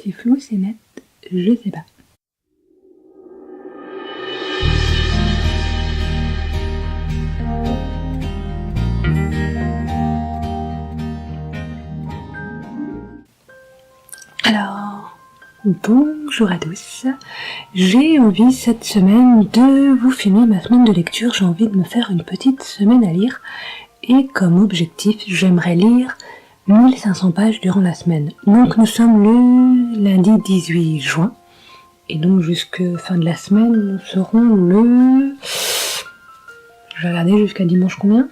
C'est flou, c'est net, je sais pas. Alors, bonjour à tous. J'ai envie cette semaine de vous filmer ma semaine de lecture. J'ai envie de me faire une petite semaine à lire. Et comme objectif, j'aimerais lire 1500 pages durant la semaine. Donc nous sommes le lundi 18 juin. Et donc jusqu'à fin de la semaine, nous serons le... Je vais regarder jusqu'à dimanche combien.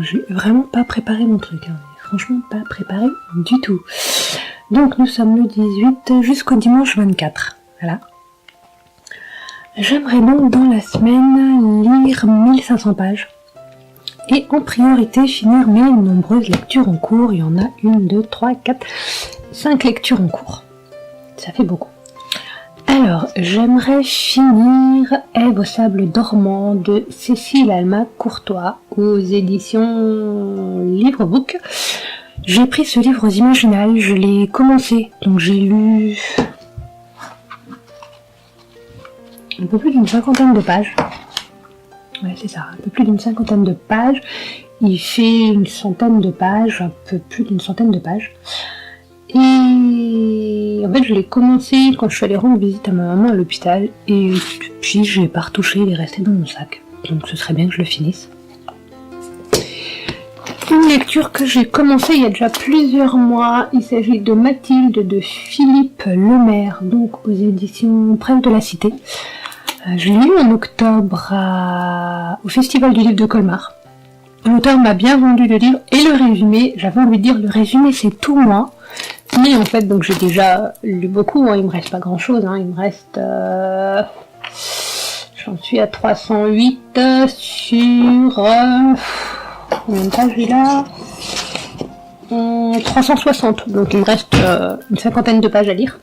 J'ai vraiment pas préparé mon truc. Franchement, pas préparé du tout. Donc nous sommes le 18 jusqu'au dimanche 24. Voilà. J'aimerais donc dans la semaine lire 1500 pages. Et en priorité finir mes nombreuses lectures en cours. Il y en a 1, 2, 3, 4, 5 lectures en cours. Ça fait beaucoup. Alors, j'aimerais finir Ève au sable dormant de Cécile Alma-Courtois aux éditions Livre-Book. J'ai pris ce livre aux Imaginales, je l'ai commencé, donc j'ai lu un peu plus d'une 50aine de pages. Ouais, c'est ça, un peu plus d'une 50aine de pages. Il fait une centaine de pages, un peu plus d'une centaine de pages. Et en fait, je l'ai commencé quand je suis allée rendre visite à ma maman à l'hôpital. Et puis, j'ai pas retouché, il est resté dans mon sac. Donc, ce serait bien que je le finisse. Une lecture que j'ai commencée il y a déjà plusieurs mois. Il s'agit de Mathilde de Philippe Lemaire, donc aux éditions Presse de la Cité. Je l'ai lu en octobre au Festival du Livre de Colmar. L'auteur m'a bien vendu le livre et le résumé. J'avais envie de dire, le résumé c'est tout moi. Mais en fait, donc j'ai déjà lu beaucoup, il me reste pas grand chose, il me reste... j'en suis à 308 sur... combien de pages j'ai là 360, donc il me reste une 50aine de pages à lire.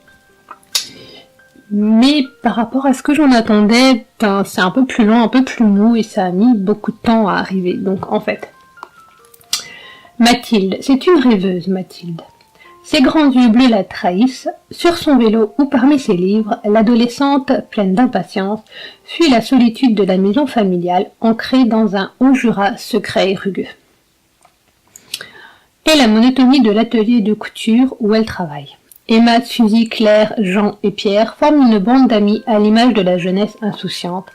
Mais par rapport à ce que j'en attendais, c'est un peu plus long, un peu plus mou, et ça a mis beaucoup de temps à arriver. Donc en fait, Mathilde, c'est une rêveuse Mathilde. Ses grands yeux bleus la trahissent. Sur son vélo ou parmi ses livres, l'adolescente, pleine d'impatience, fuit la solitude de la maison familiale, ancrée dans un Haut-Jura secret et rugueux. Et la monotonie de l'atelier de couture où elle travaille. Emma, Suzy, Claire, Jean et Pierre forment une bande d'amis à l'image de la jeunesse insouciante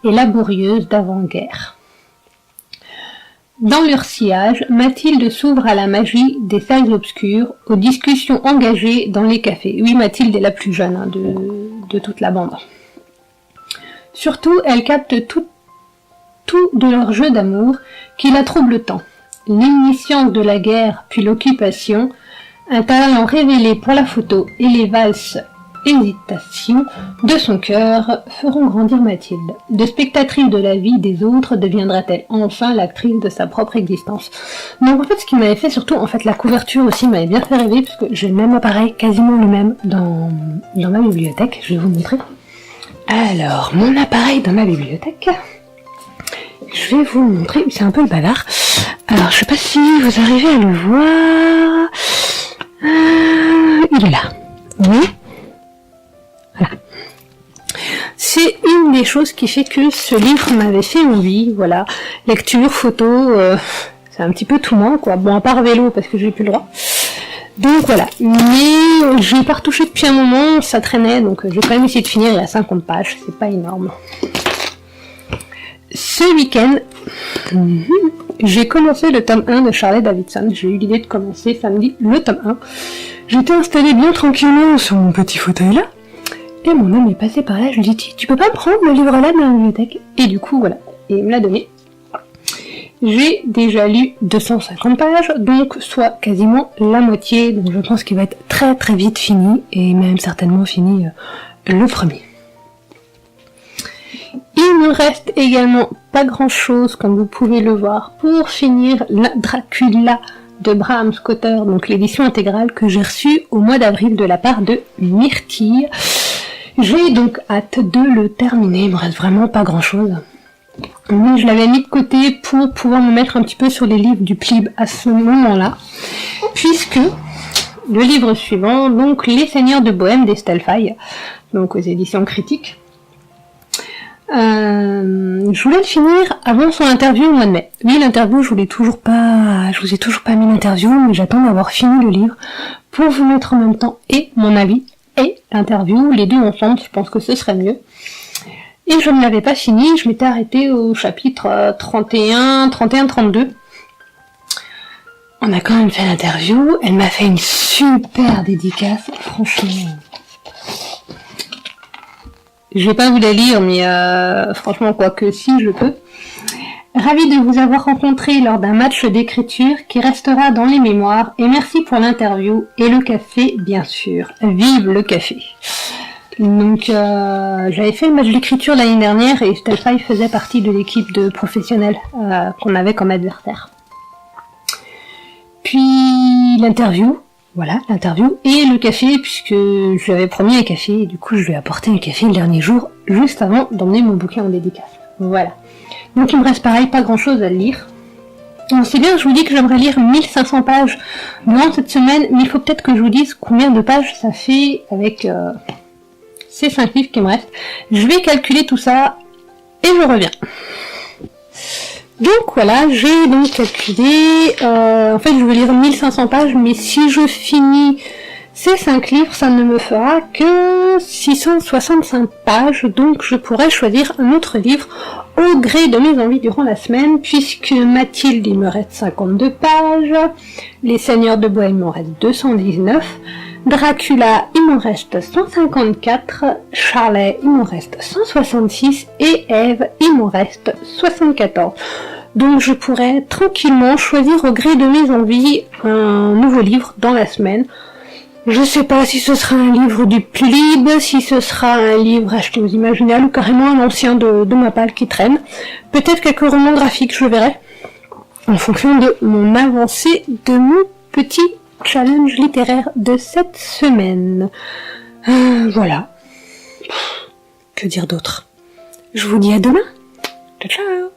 et laborieuse d'avant-guerre. Dans leur sillage, Mathilde s'ouvre à la magie des salles obscures, aux discussions engagées dans les cafés. Oui, Mathilde est la plus jeune de toute la bande. Surtout, elle capte tout de leur jeu d'amour qui la trouble tant. L'initiance de la guerre puis l'occupation, un talent révélé pour la photo et les valses hésitations de son cœur feront grandir Mathilde. De spectatrice de la vie des autres deviendra-t-elle enfin l'actrice de sa propre existence. Donc en fait ce qui m'avait fait surtout, en fait la couverture aussi m'avait bien fait rêver parce que j'ai le même appareil, quasiment le même dans ma bibliothèque, je vais vous montrer. Alors mon appareil dans ma bibliothèque, je vais vous le montrer, c'est un peu le bazar. Alors je sais pas si vous arrivez à le voir, il est là, oui. Voilà. C'est une des choses qui fait que ce livre m'avait fait envie, voilà. Lecture, photo, c'est un petit peu tout moi, quoi. Bon, à part vélo, parce que j'ai plus le droit. Donc voilà. Mais je l'ai pas retouché depuis un moment, ça traînait, donc j'ai quand même essayé de finir, il y a 50 pages, c'est pas énorme. Ce week-end, j'ai commencé le tome 1 de Charlotte Davidson. J'ai eu l'idée de commencer samedi le tome 1. J'étais installée bien tranquillement sur mon petit fauteuil là. Et mon homme est passé par là, je lui ai dit, tu peux pas prendre le livre là de la bibliothèque? Et du coup, voilà. Et il me l'a donné. J'ai déjà lu 250 pages, donc soit quasiment la moitié. Donc je pense qu'il va être très très vite fini, et même certainement fini le premier. Il me reste également pas grand chose, comme vous pouvez le voir, pour finir la Dracula de Bram Stoker, donc l'édition intégrale que j'ai reçue au mois d'avril de la part de Myrtille. J'ai donc hâte de le terminer, il me reste vraiment pas grand chose. Mais je l'avais mis de côté pour pouvoir me mettre un petit peu sur les livres du Plib à ce moment-là, puisque le livre suivant, donc Les Seigneurs de Bohême d'Estelle Faye, donc aux éditions Critiques. Je voulais le finir avant son interview au mois de mai. Oui, l'interview, je vous ai toujours pas mis l'interview, mais j'attends d'avoir fini le livre pour vous mettre en même temps et mon avis et l'interview, les deux ensemble, je pense que ce serait mieux. Et je ne l'avais pas fini, je m'étais arrêtée au chapitre 31-32. On a quand même fait l'interview, elle m'a fait une super dédicace, franchement. Je vais pas vous la lire, mais franchement, quoique si, je peux. Ravi de vous avoir rencontré lors d'un match d'écriture qui restera dans les mémoires, et merci pour l'interview et le café, bien sûr. Vive le café. Donc, j'avais fait le match d'écriture l'année dernière, et Estelle Faye faisait partie de l'équipe de professionnels qu'on avait comme adversaire. Puis, l'interview et le café, puisque je lui avais promis un café, et du coup je lui ai apporté le café le dernier jour, juste avant d'emmener mon bouquin en dédicace. Voilà. Donc il me reste pareil, pas grand chose à lire. Donc, c'est bien, je vous dis que j'aimerais lire 1500 pages durant cette semaine, mais il faut peut-être que je vous dise combien de pages ça fait avec ces 5 livres qui me restent. Je vais calculer tout ça, et je reviens. Donc voilà, j'ai donc calculé, en fait je vais lire 1500 pages, mais si je finis ces 5 livres, ça ne me fera que 665 pages, donc je pourrais choisir un autre livre au gré de mes envies durant la semaine, puisque Mathilde, il me reste 52 pages, Les Seigneurs de Bohême, il m'en reste 219, Dracula, il m'en reste 154, Charlet, il m'en reste 166, et Ève, il m'en reste 74. Donc je pourrais tranquillement choisir au gré de mes envies un nouveau livre dans la semaine. Je sais pas si ce sera un livre du Plib, si ce sera un livre acheté aux Imaginales ou carrément un ancien de ma palle qui traîne. Peut-être quelques romans graphiques, je verrai. En fonction de mon avancée de mon petit challenge littéraire de cette semaine. Voilà. Que dire d'autre? Je vous dis à demain. Ciao, ciao.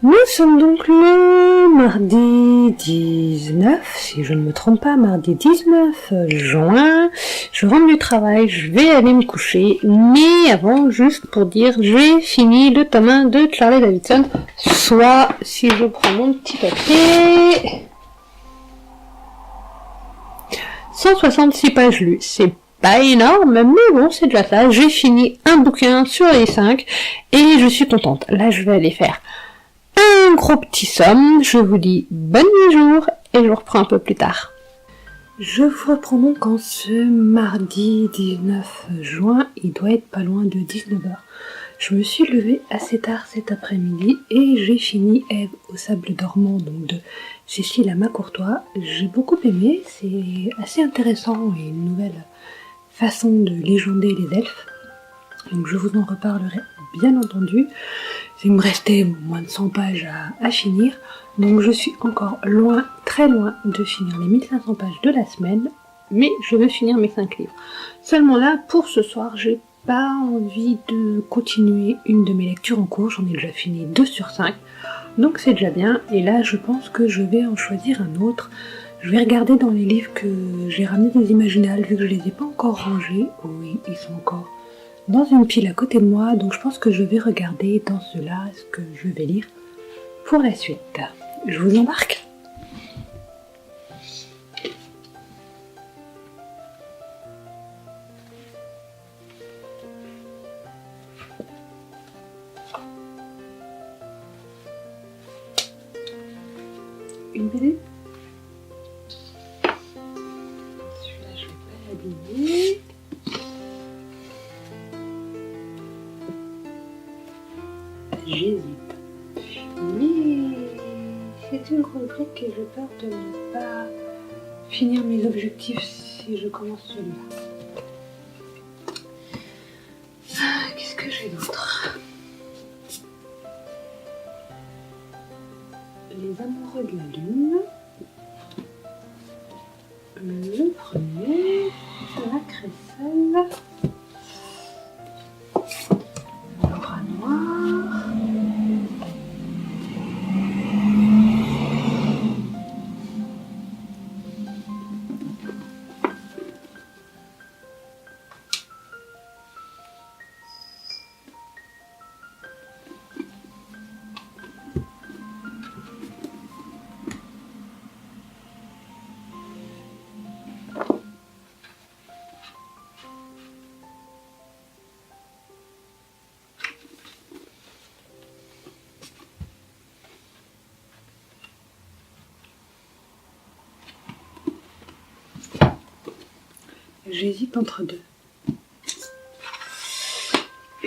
Nous sommes donc le mardi 19, si je ne me trompe pas, mardi 19 juin. Je rentre du travail, je vais aller me coucher, mais avant, juste pour dire, j'ai fini le tome 1 de Charlie Davidson, soit, si je prends mon petit papier, 166 pages lues. C'est pas énorme, mais bon, c'est déjà ça. J'ai fini un bouquin sur les 5, et je suis contente. Là, je vais aller faire un gros petit somme, je vous dis bonne nuit jour, et je vous reprends un peu plus tard. Je vous reprends donc en ce mardi 19 juin, il doit être pas loin de 19h. Je me suis levée assez tard cet après-midi, et j'ai fini Ève au sable dormant, donc de Cécile Amat-Courtois. J'ai beaucoup aimé, c'est assez intéressant, et une nouvelle façon de légender les elfes. Donc je vous en reparlerai bien entendu. Il me restait moins de 100 pages à finir, donc je suis encore loin, très loin de finir les 1500 pages de la semaine, mais je veux finir mes 5 livres. Seulement là, pour ce soir, j'ai pas envie de continuer une de mes lectures en cours, j'en ai déjà fini 2 sur 5, donc c'est déjà bien, et là je pense que je vais en choisir un autre. Je vais regarder dans les livres que j'ai ramenés des Imaginales, vu que je les ai pas encore rangés. Oui, ils sont encore dans une pile à côté de moi, donc je pense que je vais regarder dans ceux-là ce que je vais lire pour la suite. Je vous embarque. Une BD. Celui-là, je vais pas l'abîmer. J'hésite. Mais c'est une grosse brique et j'ai peur de ne pas finir mes objectifs si je commence celui-là. Qu'est-ce que j'ai d'autre? Les amoureux de la lune. Le premier, la crécelle. Laura noir. J'hésite entre deux.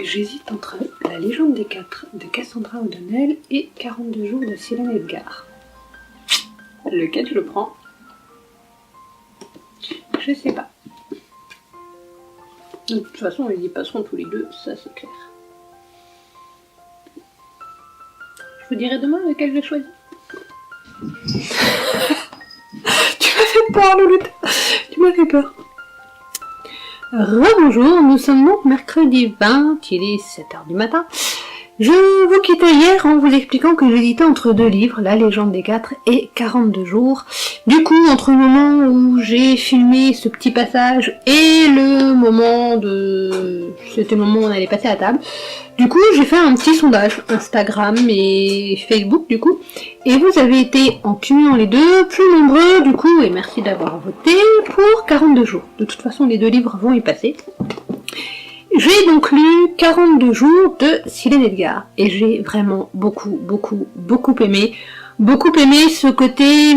J'hésite entre La légende des 4 de Cassandra O'Donnell et 42 jours de Céline Edgar. Lequel je prends? Je sais pas. De toute façon, ils y passeront tous les deux, ça c'est clair. Je vous dirai demain lequel je choisis. Tu m'as fait peur, Louloute. Tu m'as fait peur. Rebonjour, nous sommes donc mercredi 20, il est 7h du matin. Je vous quittais hier en vous expliquant que j'hésitais entre deux livres, La légende des 4 et 42 jours. Du coup, entre le moment où j'ai filmé ce petit passage et le moment de... C'était le moment où on allait passer à table. Du coup, j'ai fait un petit sondage Instagram et Facebook du coup. Et vous avez été, en cumulant les deux, plus nombreux du coup, et merci d'avoir voté pour 42 jours. De toute façon, les deux livres vont y passer. J'ai donc lu 42 jours de Céline Edgar et j'ai vraiment beaucoup aimé. Beaucoup aimé ce côté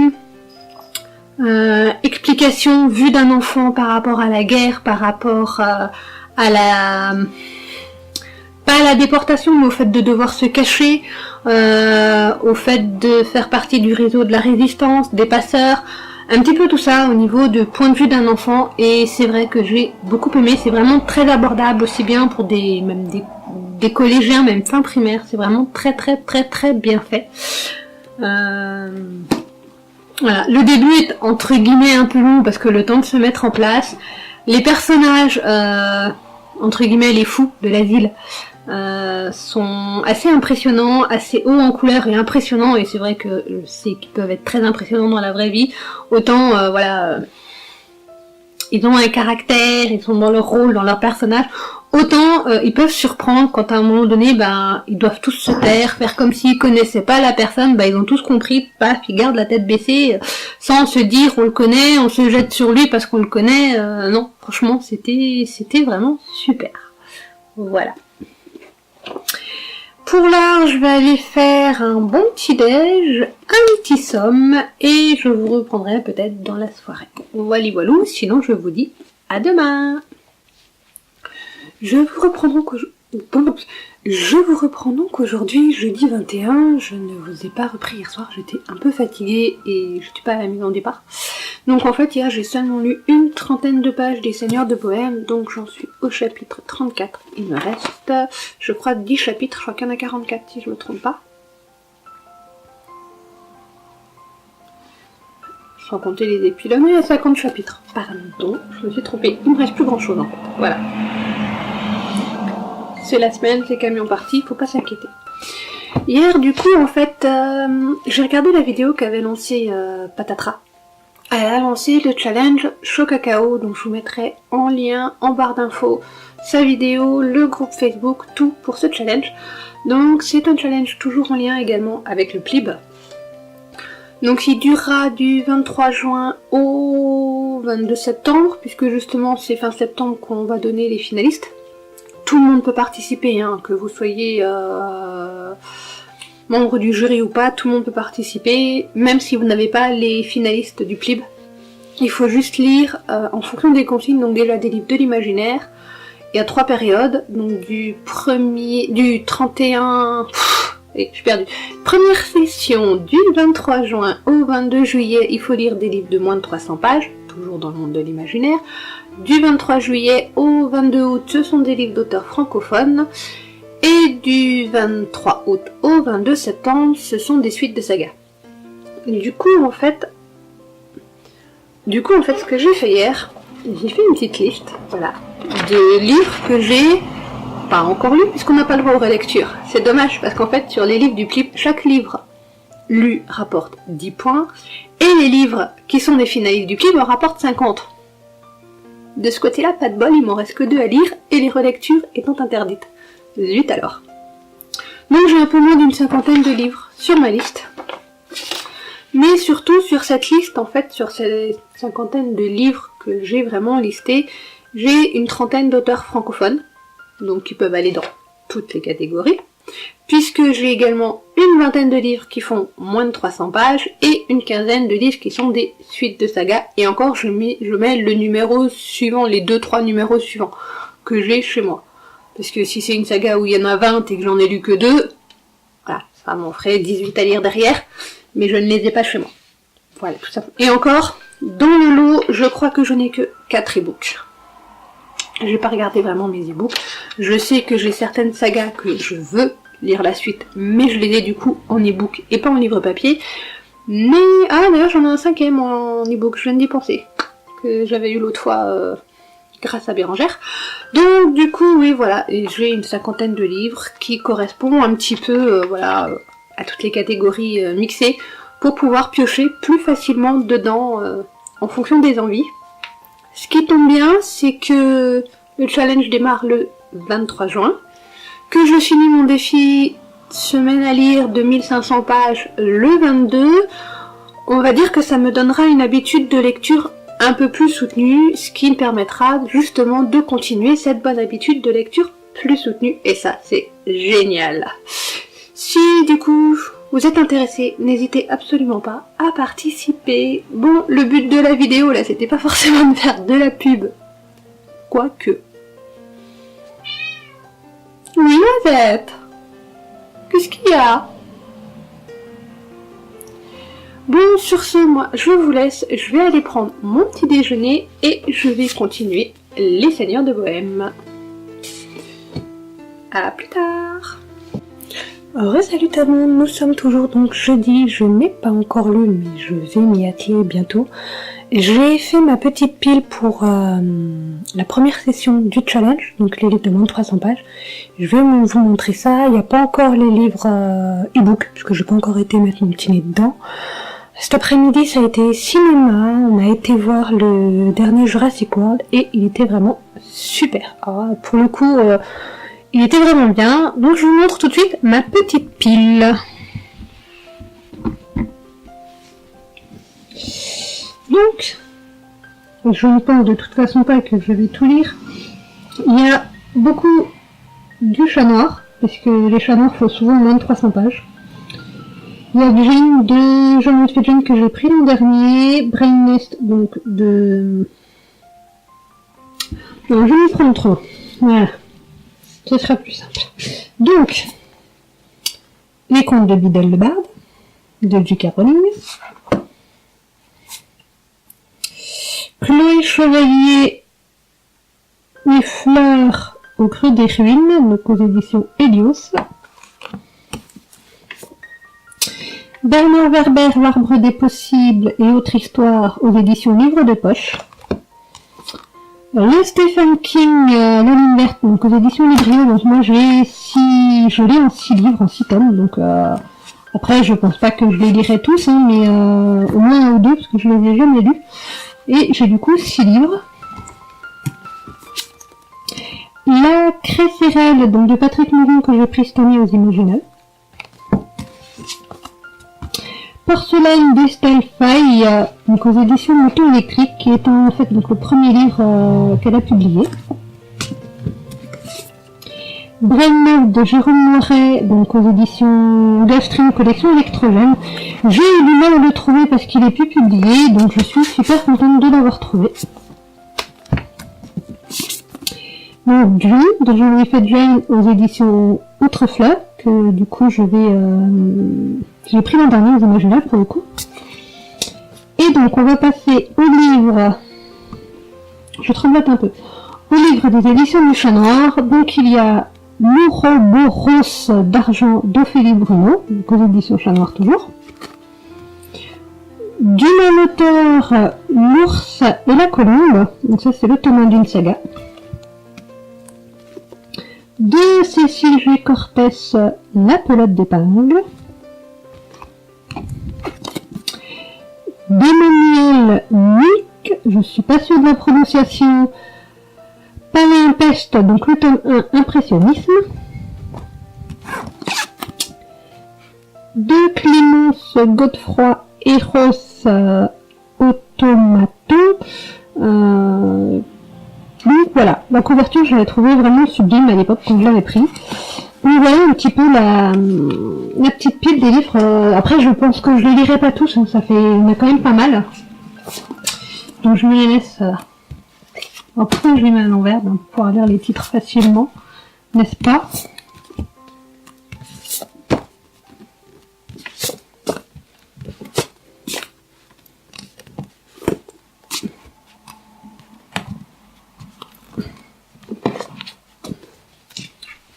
explication vue d'un enfant par rapport à la guerre, par rapport à la... pas à la déportation, mais au fait de devoir se cacher, au fait de faire partie du réseau de la résistance, des passeurs, un petit peu tout ça au niveau de point de vue d'un enfant, et c'est vrai que j'ai beaucoup aimé, c'est vraiment très abordable, aussi bien pour même des collégiens, même fin primaire, c'est vraiment très bien fait. Voilà, le début est entre guillemets un peu long parce que le temps de se mettre en place, les personnages, entre guillemets les fous de la ville, sont assez impressionnants, assez hauts en couleur et impressionnants, et c'est vrai que je sais qu'ils peuvent être très impressionnants dans la vraie vie, autant voilà, ils ont un caractère, ils sont dans leur rôle, dans leur personnage, autant ils peuvent surprendre quand à un moment donné, ils doivent tous se taire, faire comme s'ils connaissaient pas la personne, ils ont tous compris, paf, ils gardent la tête baissée, sans se dire on le connaît, on se jette sur lui parce qu'on le connaît, non, franchement c'était vraiment super. Voilà. Pour l'heure, je vais aller faire un bon petit déj, un petit somme, et je vous reprendrai peut-être dans la soirée. Voilà, sinon je vous dis à demain. Je vous reprends donc aujourd'hui, jeudi 21, je ne vous ai pas repris hier soir, j'étais un peu fatiguée et je n'étais pas à la maison au départ. Donc en fait hier j'ai seulement lu une trentaine de pages des Seigneurs de Bohême, donc j'en suis au chapitre 34. Il me reste, je crois, 10 chapitres, je crois qu'il y en a 44 si je me trompe pas. Sans compter les épilogues, il y a 50 chapitres. Pardon, je me suis trompée, il me reste plus grand chose en fait, voilà. C'est la semaine, c'est camion parti, faut pas s'inquiéter. Hier, du coup, en fait, j'ai regardé la vidéo qu'avait lancée Patatra. Elle a lancé le challenge Chaud Cacao, donc je vous mettrai en lien, en barre d'infos, sa vidéo, le groupe Facebook, tout pour ce challenge. Donc c'est un challenge toujours en lien également avec le PLIB. Donc il durera du 23 juin au 22 septembre, puisque justement c'est fin septembre qu'on va donner les finalistes. Tout le monde peut participer, hein, que vous soyez membre du jury ou pas, tout le monde peut participer, même si vous n'avez pas les finalistes du PLIB. Il faut juste lire en fonction des consignes, donc déjà des livres de l'imaginaire. Il y a 3 périodes, donc du 31... je suis perdue. Première session du 23 juin au 22 juillet, il faut lire des livres de moins de 300 pages, toujours dans le monde de l'imaginaire. Du 23 juillet au 22 août, ce sont des livres d'auteurs francophones. Et du 23 août au 22 septembre, ce sont des suites de sagas. Du coup, en fait, ce que j'ai fait hier, j'ai fait une petite liste, voilà, de livres que j'ai pas encore lus, puisqu'on n'a pas le droit aux relectures. C'est dommage, parce qu'en fait, sur les livres du PLIB, chaque livre lu rapporte 10 points, et les livres qui sont des finalistes du PLIB en rapportent 50. De ce côté-là, pas de bol, il m'en reste que 2 à lire, et les relectures étant interdites. Zut alors. Donc j'ai un peu moins d'une 50aine de livres sur ma liste. Mais surtout sur cette liste, en fait, sur ces 50aine de livres que j'ai vraiment listés, j'ai une 30aine d'auteurs francophones, donc qui peuvent aller dans toutes les catégories. puisque j'ai également une vingtaine de livres qui font moins de 300 pages et une quinzaine de livres qui sont des suites de sagas. Et encore, je mets le numéro suivant, les 2-3 numéros suivants que j'ai chez moi. Parce que si c'est une saga où il y en a 20 et que j'en ai lu que 2, voilà, ça m'en ferait 18 à lire derrière, mais je ne les ai pas chez moi. Voilà, tout ça. Et encore, dans le lot, je crois que je n'ai que 4 e-books. J'ai pas regardé vraiment mes e-books. Je sais que j'ai certaines sagas que je veux lire la suite, mais je les ai du coup en e-book et pas en livre papier. Mais, d'ailleurs j'en ai un 5e en e-book, je viens d'y penser, que j'avais eu l'autre fois grâce à Bérangère. Donc du coup, oui, voilà, et j'ai une 50aine de livres qui correspondent un petit peu, à toutes les catégories mixées, pour pouvoir piocher plus facilement dedans en fonction des envies. Ce qui tombe bien, c'est que le challenge démarre le 23 juin, que je finis mon défi semaine à lire de 1500 pages le 22, on va dire que ça me donnera une habitude de lecture un peu plus soutenue, ce qui me permettra justement de continuer cette bonne habitude de lecture plus soutenue, et ça c'est génial. Si du coup vous êtes intéressé, n'hésitez absolument pas à participer. Bon, le but de la vidéo là, c'était pas forcément de faire de la pub, quoique. Oui, Mazette. Qu'est-ce qu'il y a? Bon, sur ce, moi, je vous laisse. Je vais aller prendre mon petit déjeuner et je vais continuer Les Seigneurs de Bohème. À plus tard. Salut tout le monde, nous sommes toujours donc jeudi. Je n'ai pas encore lu, mais je vais m'y atteler bientôt. J'ai fait ma petite pile pour la première session du challenge, donc les livres de moins de 300 pages. Je vais vous montrer ça. Il n'y a pas encore les livres e-book, puisque j'ai pas encore été mettre mon petit nez dedans. Cet après-midi, ça a été cinéma. On a été voir le dernier Jurassic World et il était vraiment super. Alors, pour le coup, il était vraiment bien. Donc je vous montre tout de suite ma petite pile. Donc, je ne pense de toute façon pas que je vais tout lire. Il y a beaucoup du chat noir, parce que les chats noirs font souvent moins de 300 pages. Il y a Green de John Fedgen que j'ai pris l'an dernier, Brain Nest, donc de... Non, je vais prendre 3. Voilà. Ce sera plus simple. Donc, les contes de Biddle le Barde, de J.K. Rowling. Chloé Chevalier, Les fleurs au creux des ruines, donc aux éditions Helios. Bernard Werber, L'Arbre des possibles et autres histoires aux éditions Livre de poche. Le Stephen King, La ligne verte, donc aux éditions Librio. Donc moi je l'ai en 6 livres, en 6 tomes, donc après je pense pas que je les lirai tous, hein, mais au moins un ou deux, parce que je les ai jamais lus. Et j'ai du coup 6 livres. La Crécérelle, donc de Patrick Mouron, que j'ai pris cette année aux Imaginales. Porcelaine d'Estelle Faye, donc aux éditions Mouton électrique, qui est en fait donc le premier livre qu'elle a publié. Brain Neuf de Jérôme Moret, donc aux éditions Gulfstream collection électrogène. J'ai eu du mal à le trouver parce qu'il est plus publié, donc je suis super contente de l'avoir trouvé. Donc June de Jean-Louis Fedgen aux éditions Outrefleur, que du coup j'ai pris l'an dernier aux Imaginaires pour le coup. Et donc on va passer au livre, je tremblote un peu, au livre des éditions du Chat Noir. Donc il y a L'Ouroboros d'argent d'Ophélie Bruno, donc aux éditions Chat Noir toujours. Du même auteur, L'Ours et la Colombe, donc ça c'est le tome 1 d'une saga. De Cécile G. Cortès, La pelote d'épingle. D'Emmanuel Muck, je suis pas sûre de la prononciation, Palimpeste, donc le tome 1, Impressionnisme. De Clémence Godefroy, Eros Automaton. Donc voilà, la couverture je l'ai trouvée vraiment sublime à l'époque quand je l'avais pris. On voilà un petit peu la petite pile des livres. Après, je pense que je les lirai pas tous, hein, ça fait, on a quand même pas mal. Donc je me les laisse. Alors pourquoi je les mets à l'envers, pour pouvoir lire les titres facilement, n'est-ce pas?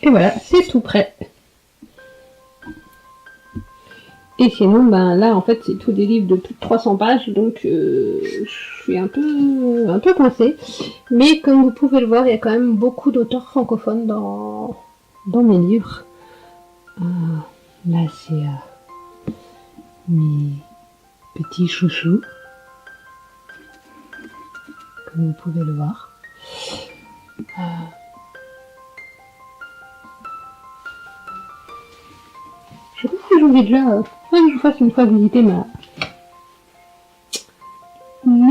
Et voilà, c'est tout prêt. Et sinon, ben là, en fait, c'est tous des livres de plus de 300 pages, donc je suis un peu coincée. Mais comme vous pouvez le voir, il y a quand même beaucoup d'auteurs francophones dans mes livres. Là, c'est mes petits chouchous, comme vous pouvez le voir. Je sais pas si j'ai envie déjà, que je fasse une fois visiter ma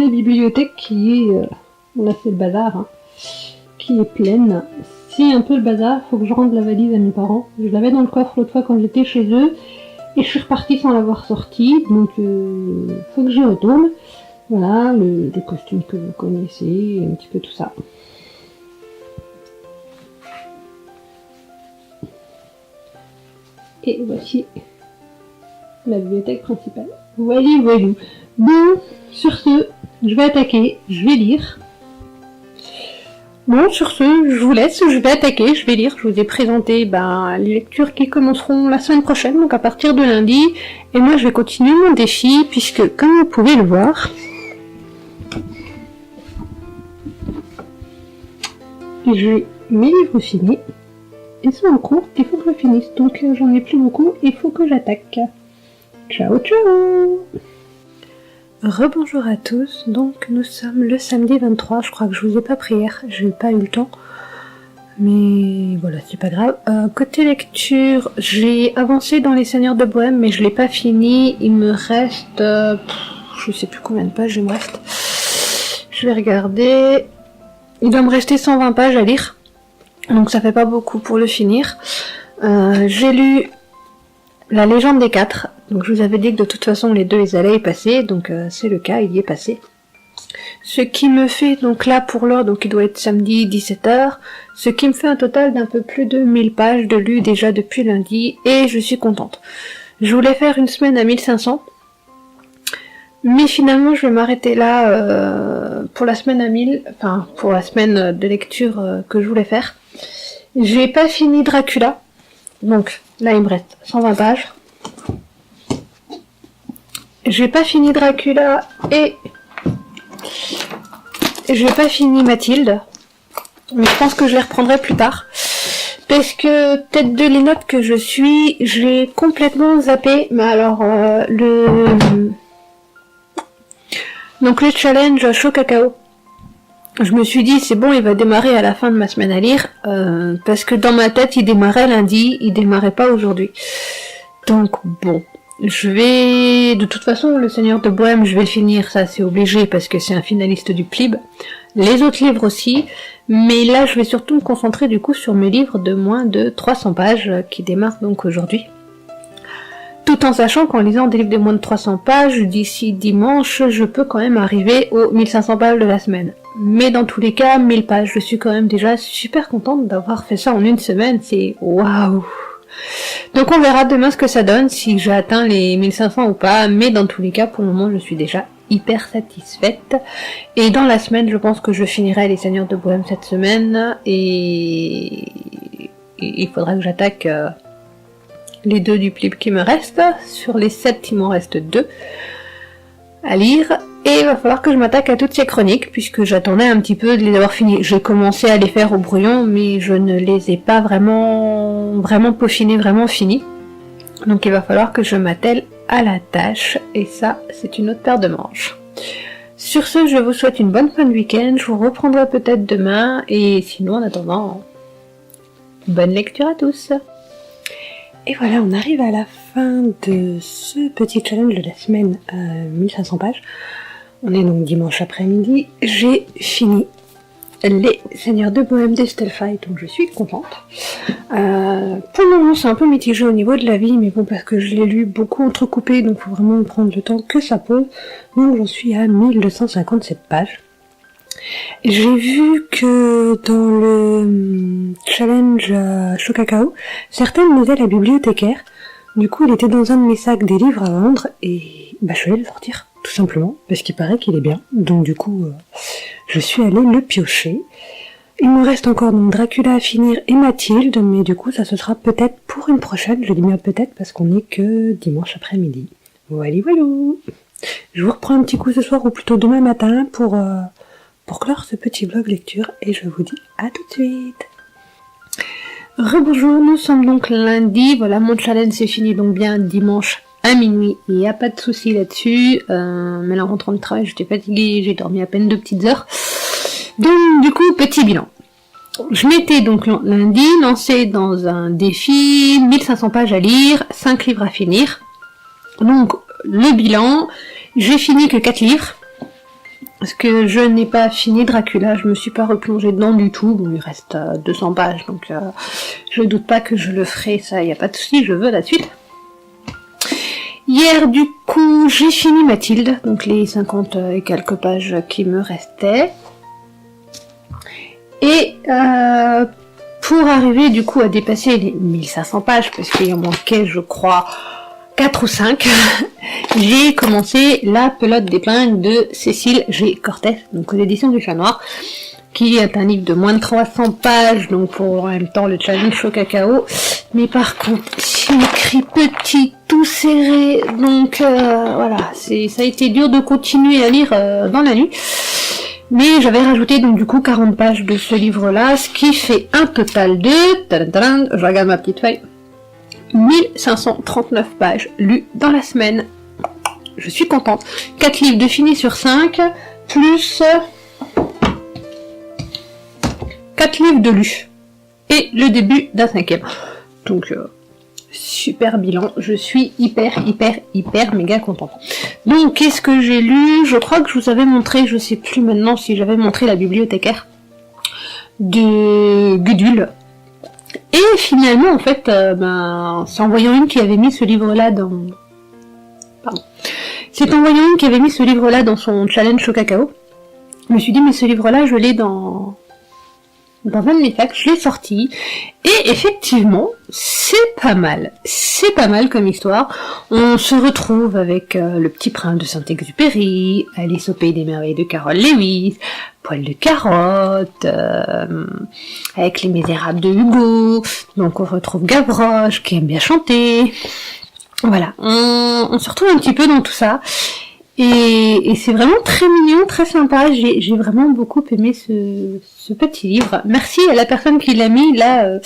bibliothèque qui est, là c'est le bazar, hein, qui est pleine. C'est un peu le bazar, faut que je rende la valise à mes parents. Je l'avais dans le coffre l'autre fois quand j'étais chez eux, et je suis repartie sans l'avoir sortie, donc faut que j'y retourne. Voilà, le costume que vous connaissez, un petit peu tout ça. Et voici la bibliothèque principale. Voilà. Bon, sur ce, je vais attaquer, je vais lire. Bon, sur ce, je vous laisse, je vais attaquer, je vais lire. Je vous ai présenté les lectures qui commenceront la semaine prochaine, donc à partir de lundi. Et moi, je vais continuer mon défi, puisque, comme vous pouvez le voir, j'ai mes livres finis. Ils sont en cours, il faut que je finisse, donc j'en ai plus beaucoup, il faut que j'attaque. Ciao ciao. Rebonjour à tous, donc nous sommes le samedi 23, je crois que je vous ai pas pris hier, j'ai pas eu le temps, mais voilà, c'est pas grave. Côté lecture, j'ai avancé dans Les Seigneurs de Bohème, mais je l'ai pas fini, il me reste, je sais plus combien de pages il me reste, je vais regarder, il doit me rester 120 pages à lire. Donc ça fait pas beaucoup pour le finir. J'ai lu La Légende des Quatre. Donc je vous avais dit que de toute façon les deux ils allaient y passer. Donc c'est le cas, il y est passé. Ce qui me fait donc là pour l'heure, donc il doit être samedi 17h. Ce qui me fait un total d'un peu plus de 1000 pages de lu déjà depuis lundi. Et je suis contente. Je voulais faire une semaine à 1500. Mais finalement je vais m'arrêter là pour la semaine à 1000. Enfin pour la semaine de lecture que je voulais faire. J'ai pas fini Dracula, donc là il me reste 120 pages. J'ai pas fini Dracula et j'ai pas fini Mathilde, mais je pense que je les reprendrai plus tard. Parce que tête de linotte que je suis, j'ai complètement zappé, mais alors donc le challenge chaud cacao. Je me suis dit, c'est bon, il va démarrer à la fin de ma semaine à lire, parce que dans ma tête, il démarrait lundi, il démarrait pas aujourd'hui. Donc, bon, je vais... De toute façon, Le Seigneur de Bohème, je vais le finir, ça c'est obligé, parce que c'est un finaliste du PLIB. Les autres livres aussi, mais là, je vais surtout me concentrer du coup sur mes livres de moins de 300 pages, qui démarrent donc aujourd'hui. Tout en sachant qu'en lisant des livres de moins de 300 pages, d'ici dimanche, je peux quand même arriver aux 1500 pages de la semaine. Mais dans tous les cas, 1000 pages, je suis quand même déjà super contente d'avoir fait ça en une semaine, c'est waouh. Donc on verra demain ce que ça donne, si j'ai atteint les 1500 ou pas, mais dans tous les cas, pour le moment, je suis déjà hyper satisfaite. Et dans la semaine, je pense que je finirai Les Seigneurs de Bohème cette semaine, et il faudra que j'attaque... les deux du PLIB qui me restent. Sur les 7, il m'en reste 2 à lire. Et il va falloir que je m'attaque à toutes ces chroniques, puisque j'attendais un petit peu de les avoir finies. J'ai commencé à les faire au brouillon, mais je ne les ai pas vraiment peaufinées, vraiment finies. Donc il va falloir que je m'attelle à la tâche, et ça, c'est une autre paire de manches. Sur ce, je vous souhaite une bonne fin de week-end, je vous reprendrai peut-être demain, et sinon, en attendant, bonne lecture à tous. Et voilà, on arrive à la fin de ce petit challenge de la semaine à 1500 pages. On est donc dimanche après-midi. J'ai fini Les Seigneurs de Bohème d'Estelle Faye, donc je suis contente. Pour le moment, c'est un peu mitigé au niveau de la vie, mais bon, parce que je l'ai lu beaucoup entrecoupé, donc faut vraiment prendre le temps que ça pose. Donc j'en suis à 1257 pages. J'ai vu que dans le challenge Chocacao, certaines m'aidaient la bibliothécaire. Du coup, il était dans un de mes sacs des livres à vendre, et bah je vais le sortir, tout simplement, parce qu'il paraît qu'il est bien. Donc du coup, je suis allée le piocher. Il me reste encore donc Dracula à finir et Mathilde, mais du coup, ça se sera peut-être pour une prochaine. Je dis bien peut-être parce qu'on est que dimanche après-midi. Voilà, voilà. Je vous reprends un petit coup ce soir, ou plutôt demain matin, pour clore ce petit vlog lecture, et je vous dis à tout de suite. Rebonjour, nous sommes donc lundi, voilà, mon challenge c'est fini donc bien dimanche à minuit, il n'y a pas de souci là-dessus, mais là en rentrant du travail j'étais fatiguée, j'ai dormi à peine 2 petites heures, donc du coup petit bilan. Je m'étais donc lundi lancée dans un défi, 1500 pages à lire, 5 livres à finir, donc le bilan, j'ai fini que 4 livres, parce que je n'ai pas fini Dracula, je me suis pas replongée dedans du tout, bon, il reste 200 pages, donc je doute pas que je le ferai, ça y a pas de souci, je veux la suite. Hier du coup j'ai fini Mathilde, donc les 50 et quelques pages qui me restaient, et pour arriver du coup à dépasser les 1500 pages, parce qu'il en manquait je crois 4 ou 5, j'ai commencé La pelote d'épingle de Cécile G. Cortès, donc aux éditions du Chat Noir, qui est un livre de moins de 300 pages, donc pour en même temps le challenge Chocacao, mais par contre c'est écrit petit, tout serré, donc voilà, ça a été dur de continuer à lire dans la nuit, mais j'avais rajouté donc du coup 40 pages de ce livre-là, ce qui fait un total de, je regarde ma petite feuille, 1539 pages lues dans la semaine. Je suis contente. 4 livres de fini sur 5, plus 4 livres de lus. Et le début d'un 5e. Donc, super bilan. Je suis hyper méga contente. Donc, qu'est-ce que j'ai lu? Je crois que je vous avais montré, je sais plus maintenant si j'avais montré La bibliothécaire de Gudule. Et finalement, en fait, c'est en voyant une qui avait mis ce livre-là dans... Pardon. C'est en voyant une qui avait mis ce livre-là dans son challenge Chocacao. Je me suis dit, mais ce livre-là, je l'ai dans un de mes sacs, je l'ai sorti. Et effectivement, c'est pas mal. C'est pas mal comme histoire. On se retrouve avec Le Petit Prince de Saint-Exupéry, Alice au Pays des Merveilles de Carol Lewis, Poil de carotte, avec Les Misérables de Hugo, donc on retrouve Gavroche qui aime bien chanter, voilà, on se retrouve un petit peu dans tout ça, et c'est vraiment très mignon, très sympa, j'ai vraiment beaucoup aimé ce petit livre. Merci à la personne qui l'a mis, là,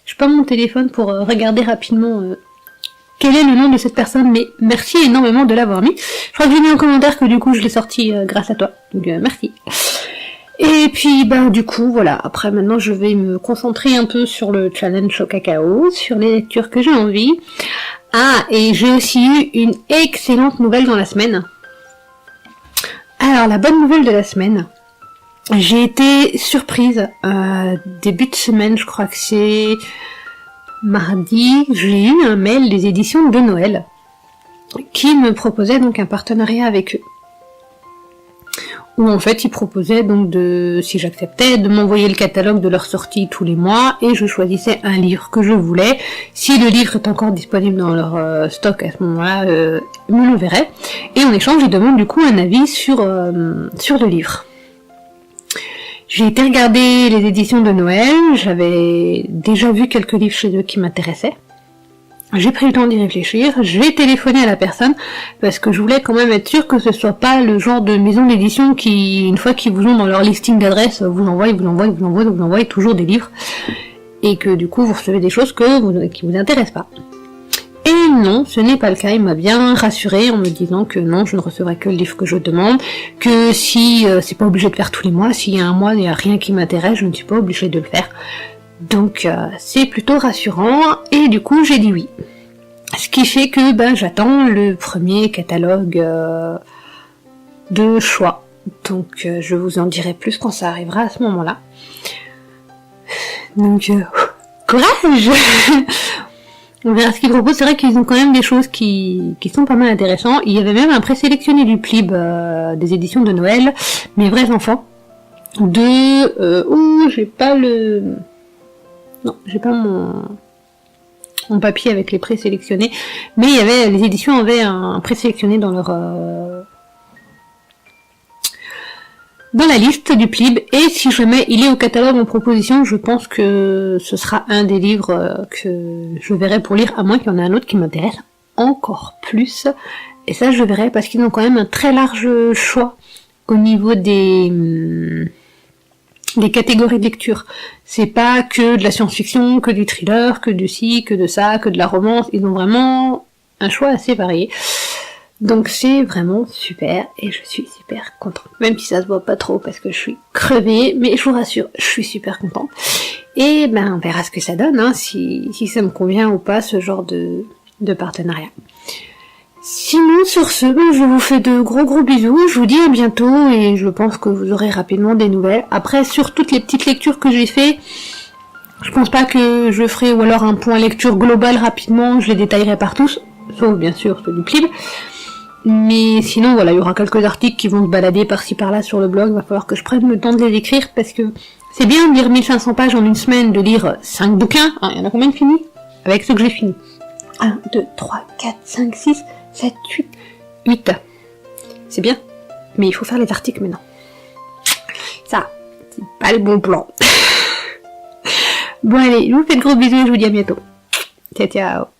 je prends mon téléphone pour regarder rapidement quel est le nom de cette personne, mais merci énormément de l'avoir mis. Je crois que j'ai mis en commentaire que du coup je l'ai sorti grâce à toi, donc merci. Et puis, du coup, voilà, après maintenant je vais me concentrer un peu sur le challenge Chocacao, sur les lectures que j'ai envie. Ah, et j'ai aussi eu une excellente nouvelle dans la semaine. Alors, la bonne nouvelle de la semaine, j'ai été surprise, début de semaine, je crois que c'est mardi, j'ai eu un mail des éditions de Noël, qui me proposait donc un partenariat avec eux. Où en fait ils proposaient donc si j'acceptais, de m'envoyer le catalogue de leur sortie tous les mois, et je choisissais un livre que je voulais. Si le livre est encore disponible dans leur stock à ce moment-là, ils me l'enverraient. Et en échange, ils demandent du coup un avis sur le livre. J'ai été regarder les éditions de Noël, j'avais déjà vu quelques livres chez eux qui m'intéressaient. J'ai pris le temps d'y réfléchir, j'ai téléphoné à la personne, parce que je voulais quand même être sûre que ce soit pas le genre de maison d'édition qui, une fois qu'ils vous ont dans leur listing d'adresses, vous envoient toujours des livres, et que du coup vous recevez des choses qui vous intéressent pas. Et non, ce n'est pas le cas, il m'a bien rassurée en me disant que non, je ne recevrai que le livre que je demande, que si c'est pas obligé de faire tous les mois, s'il y a un mois, il n'y a rien qui m'intéresse, je ne suis pas obligée de le faire. Donc c'est plutôt rassurant, et du coup j'ai dit oui. Ce qui fait que j'attends le premier catalogue de choix Donc je vous en dirai plus quand ça arrivera à ce moment-là. Donc courage. On verra ce qu'ils proposent. C'est vrai qu'ils ont quand même des choses qui sont pas mal intéressantes. Il y avait même un présélectionné du Plib des éditions de Noël, Mes vrais enfants, j'ai pas mon papier avec les présélectionnés, mais il y avait, les éditions avaient un présélectionné dans leur dans la liste du Plib, et si jamais il est au catalogue en proposition, je pense que ce sera un des livres que je verrai pour lire, à moins qu'il y en ait un autre qui m'intéresse encore plus, et ça je verrai, parce qu'ils ont quand même un très large choix au niveau des catégories de lecture. C'est pas que de la science-fiction, que du thriller, que du ci, que de ça, que de la romance, ils ont vraiment un choix assez varié. Donc c'est vraiment super, et je suis super contente. Même si ça se voit pas trop parce que je suis crevée, mais je vous rassure, je suis super contente. Et ben on verra ce que ça donne, hein, si ça me convient ou pas ce genre de partenariat. Sinon sur ce, je vous fais de gros bisous, je vous dis à bientôt, et je pense que vous aurez rapidement des nouvelles. Après, sur toutes les petites lectures que j'ai fait, je pense pas que je ferai, ou alors un point lecture global rapidement, je les détaillerai par tous, sauf bien sûr ceux du Plib. Mais sinon, voilà, il y aura quelques articles qui vont se balader par-ci par-là sur le blog, il va falloir que je prenne le temps de les écrire, parce que c'est bien de lire 1500 pages en une semaine, de lire 5 bouquins, hein, il y en a combien de finis? Avec ceux que j'ai fini. 1, 2, 3, 4, 5, 6, 7, 8. C'est bien, mais il faut faire les articles maintenant. Ça, c'est pas le bon plan. Bon allez, je vous fais de gros bisous et je vous dis à bientôt. Ciao ciao.